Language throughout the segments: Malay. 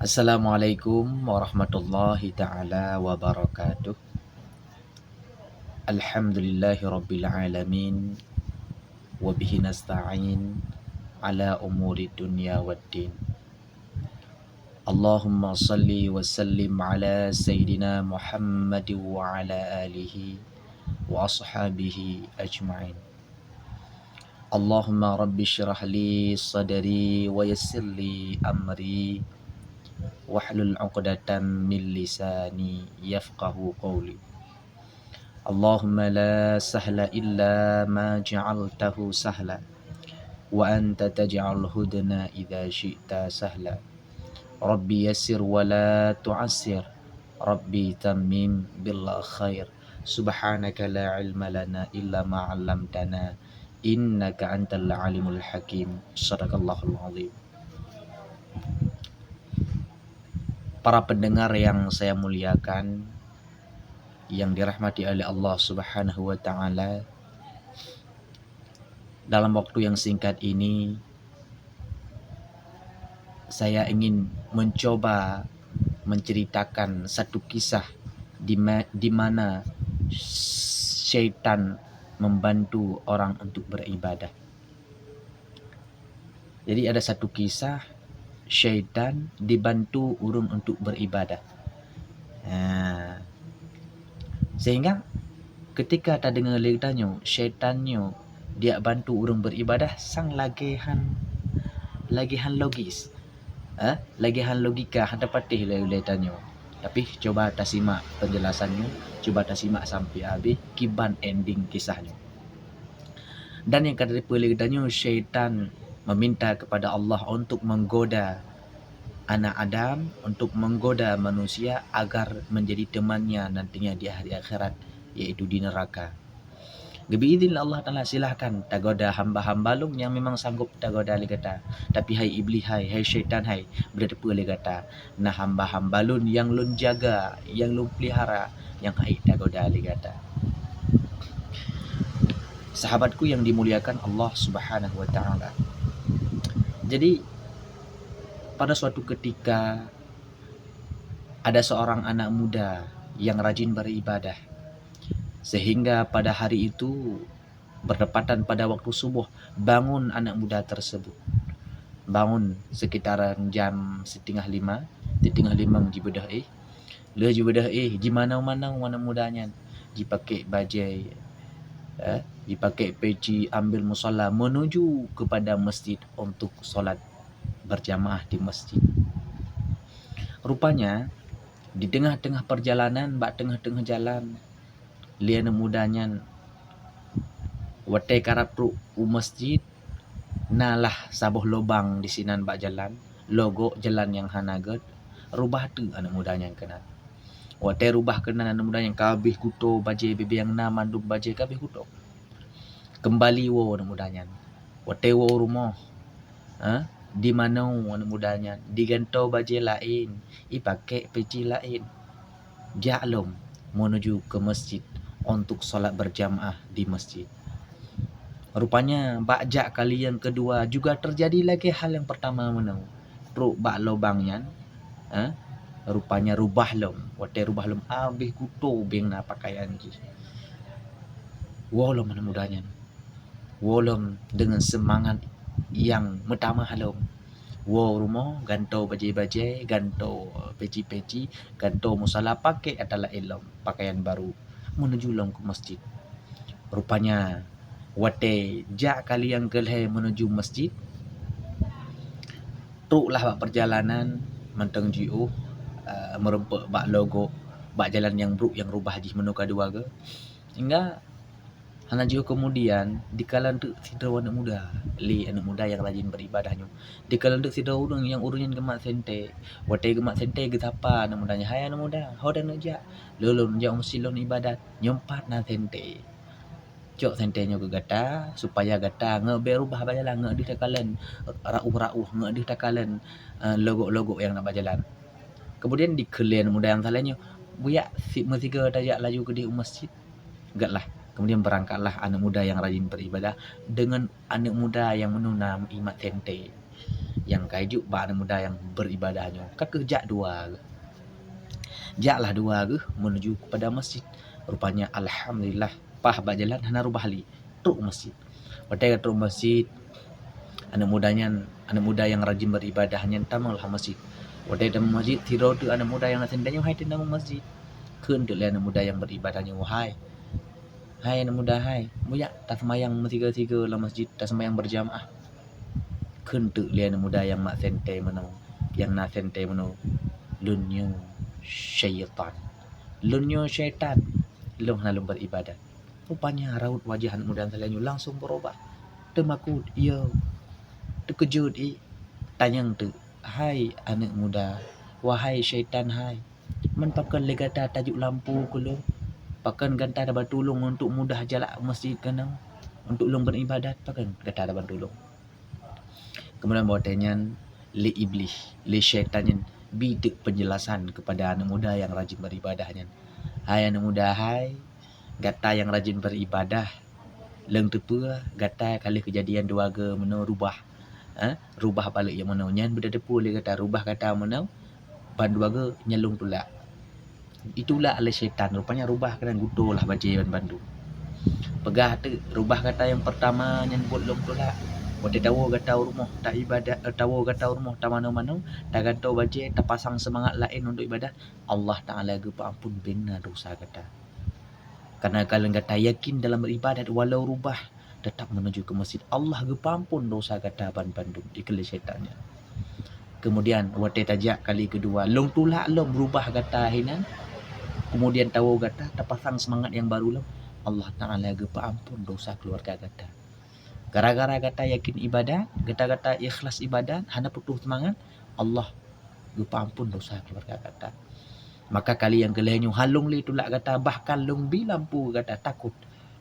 Assalamualaikum warahmatullahi ta'ala wabarakatuh. Alhamdulillahi rabbil alamin. Wabihi nasta'in ala umuri dunya waddin. Allahumma salli wa sallim ala Sayyidina Muhammad wa ala alihi wa ashabihi ajma'in. Allahumma rabbi syrah li sadri wa yassir li amri wahlul 'uqdatam min lisani yafqahu qawli. Allahumma la sahla illa ma ja'altahu sahla wa anta taj'al hudna idza syi'ta sahla. Rabbi yassir wa la tu'assir, Rabbi tammim bil khair. Subhanaka la ilma lana illa ma 'allamtana innaka antal alimul hakim. Shadaqallahul azim. Para pendengar yang saya muliakan, yang dirahmati oleh Allah Subhanahu wa taala, dalam waktu yang singkat ini saya ingin mencoba menceritakan satu kisah di mana syaitan membantu orang untuk beribadah. Jadi ada satu kisah syaitan dibantu orang untuk beribadah. Sehingga ketika tak dengar ceritanya, syaitannya dia bantu orang beribadah sang lagihan logis. Lagihan logika handa patih ceritanya. Tapi coba tak simak penjelasannya, coba tak simak sampai habis kiban ending kisahnya. Dan yang kata ceritanya, syaitan meminta kepada Allah untuk menggoda anak Adam, untuk menggoda manusia agar menjadi temannya nantinya di hari akhirat, yaitu di neraka. Biidznillah Allah Ta'ala, silahkan tagoda hamba-hamba lum yang memang sanggup tagoda li kata. Tapi hai iblis, hai syaitan, hai berdepa li kata. Nah hamba-hamba lun yang lun jaga, yang lun pelihara, yang hai tagoda li kata. Sahabatku yang dimuliakan Allah Subhanahu wa Ta'ala. Jadi pada suatu ketika ada seorang anak muda yang rajin beribadah, sehingga pada hari itu berdepatan pada waktu subuh, bangun anak muda tersebut. Bangun sekitaran jam setengah lima jibedah di mana mudanya dipakai bajai, dipakai peci, ambil musalla menuju kepada masjid untuk solat berjamaah di masjid. Rupanya di tengah-tengah perjalanan, tengah-tengah jalan, liana mudanya watai karapru masjid, nalah sabuh lubang di sinan bak jalan, logo jalan yang hanaget, rubah tu anak mudanya kena. Watai rubah kena anak mudanya kabeh kuto baje bebe yang na mandum baje kabeh kuto. Kembali wo anak mudanya. Watai wo rumah. Di mana anak mudanya digantau baje lain, ipakai peci lain. Ja'lum menuju ke masjid untuk solat berjamaah di masjid. Rupanya bakjak kali yang kedua juga terjadi lagi hal yang pertama menau. Truk bak lubangnya, rupanya rubah lom. Watai rubah lom abih kuto beng na pakaian ji. Wolom anak mudanya. Wolom dengan semangat yang pertama halom. Wo rumah gantau bajai-bajai, gantau peci-peci, gantau musala, pakai adalah elom pakaian baru menuju long ke masjid. Rupanya wate jak kali yang kelih menuju masjid, truklah bak perjalanan menteng jiu merempek bak logo bak jalan yang bruk yang rubah ji menuju kedua ke, hingga hana juga kemudian di kalan tu sidra anak muda, anak muda yang rajin beribadahnya. Di kalan tu sidra urang yang urunyan gemak sente. Watai gemak sente getapa anak mudanya, hai anak muda, hau dan aja. Lulun ja silon ibadat, nyempat na sente. Cok sentenya ke gata supaya gata ngebe rubah bajalan ngedi takalan rauh-rauh ngedi takalan logo-logo yang nak berjalan. Kemudian di kalian muda yang salahnya, buyak si mestiga tajak laju ke di masjid. Enggaklah. Kemudian berangkatlah anak muda yang rajin beribadah dengan anak muda yang menunam imat sente. yang kaiju ba anak muda yang beribadahnya kakejak dua ke. Jaklah dua ke menuju kepada masjid. Rupanya alhamdulillah pah ba jalan hana rubah li truk masjid. Wadai truk masjid anak muda yang rajin beribadahnya tamanglah masjid. Wadai dalam masjid tidur tu anak muda yang tendanya hai tendang masjid. Keun tu anak muda yang beribadahnya wahai. Hai anak muda hai, muyak tak semayang tiga-tiga dalam masjid, tak semayang berjamaah. Kentuk lian muda yang mak sente mano, yang na sente mano, lunyo syaitan. Lunyo syaitan, lung halum beribadat. Rupanya raut wajah anak muda yang langsung berubah. Temakut, yo, terkejut tanyang tu, hai anak muda, wahai syaitan hai, man pakan legata tajuk lampu kulo. Pakan ganta ada bantulung untuk mudah jalan masjid kanang untuk ulung beribadat pakan ganta ada bantulung. Kemudian bawa tanyan li iblis, li syaitannya bidik penjelasan kepada anak muda yang rajin beribadahnya. Hai anak muda hai, gata yang rajin beribadah leng tepua gata kali kejadian dua ke meno rubah. Rubah balik yang meno nyan beda depu le kata rubah kata meno ban dua ke nyelung tulak. Itulah oleh syaitan. Rupanya rubah kena gudo lah baca Bandung. Pegah tu rubah kata yang pertama yang buat long tolak. Waktu tahu kata rumah tak ibadat, tahu kata rumah tak mana-mana, tak kata baca, tak pasang semangat lain untuk ibadat. Allah Ta'ala gepa ampun bina dosa kata. Karena kalau kata yakin dalam beribadat walau rubah tetap menuju ke masjid. Allah gepa ampun dosa kata Bandung ikhlas syaitannya. Kemudian waktu tajak kali kedua long tolak long berubah kata hinan. Kemudian tahu kata tak pasang semangat yang baru lah. Allah Ta'ala gepa ampun dosa keluarga kata. Gara-gara kata yakin ibadah, kata-kata ikhlas ibadah, hana putus semangat, Allah gepa ampun dosa keluarga kata. Maka kali yang kelihnya halung li tulak kata, bahkan lung bi lampu kata takut.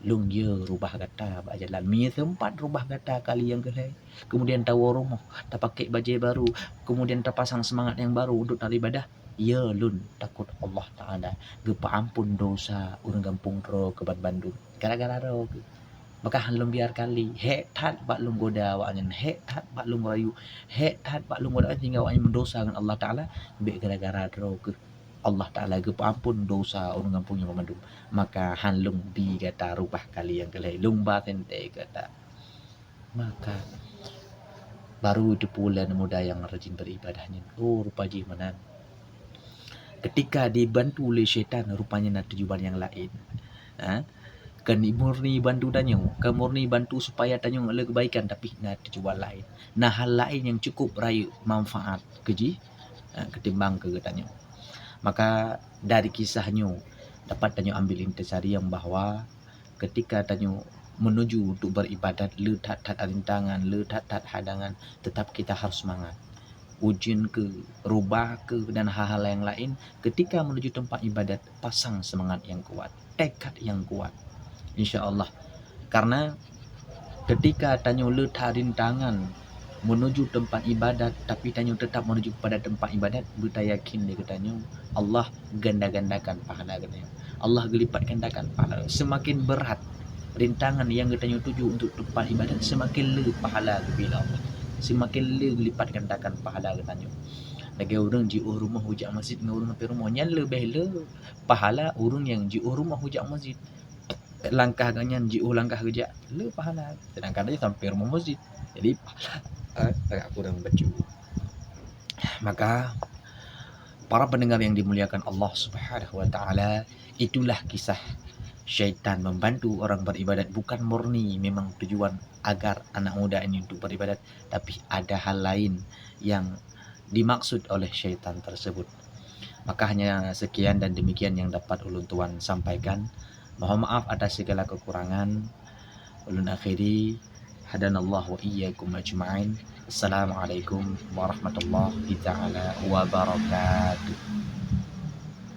Lung ye rubah kata bak jalan. Mi sempat rubah kata kali yang kelih. Kemudian tahu rumah, tak pakai baju baru. Kemudian tak pasang semangat yang baru untuk tak ibadah. Ya lun takut Allah Ta'ala gepa ampun dosa urang kampung ro ke Bandung gara-gara ro maka halum biar kali hek tat bak lung goda awaknya hek tat bak lung rayu hek tat bak lung goda hingga awaknya mendosa dengan Allah Ta'ala be gara-gara ro ke Allah Ta'ala gepa ampun dosa urang kampungnya Bandung maka halum bi kata rubah kali yang kelai lung ba tente kata maka baru itu pula muda yang rajin beribadahnya rupa mana ketika dibantu oleh syaitan rupanya nak tujuan yang lain. Kan murni bantu danyo, kan murni bantu supaya danyo ada kebaikan tapi nak tujuan lain. Nah hal lain yang cukup rayu manfaat keji ketimbang ke danyo. Maka dari kisahnya dapat danyo ambil intisari yang bahwa ketika danyo menuju untuk beribadat letat rintangan, letat hadangan, tetap kita harus semangat. Ujian ke, rubah ke, dan hal-hal yang lain ketika menuju tempat ibadat pasang semangat yang kuat, tekad yang kuat insya-Allah. Karena ketika tanyo letak rintangan menuju tempat ibadat tapi tanyo tetap menuju kepada tempat ibadat, kita yakin dia katanya Allah ganda-gandakan pahala katanya. Allah gelipat gandakan pahala. Semakin berat rintangan yang kita tuju untuk tempat ibadat, semakin le pahala bila Allah. Semakin lipat gandakan pahala katanya. Lagi orang jiuh rumah hujak masjid dengan orang sampai rumahnya lebih pahala orang yang jiuh rumah hujak masjid. Langkah ganyan jiuh langkah hujak le pahala. Sedangkan dia sampai rumah masjid. Jadi agak kurang baju. Maka para pendengar yang dimuliakan Allah Subhanahu wa taala, itulah kisah syaitan membantu orang beribadat bukan murni memang tujuan agar anak muda ini untuk beribadat, tapi ada hal lain yang dimaksud oleh syaitan tersebut. Maka hanya sekian dan demikian yang dapat ulun tuan sampaikan. Mohon maaf atas segala kekurangan. Ulun akhiri hadanallahu wa iyyakum ajma'in. Assalamualaikum warahmatullahi taala wabarakatuh.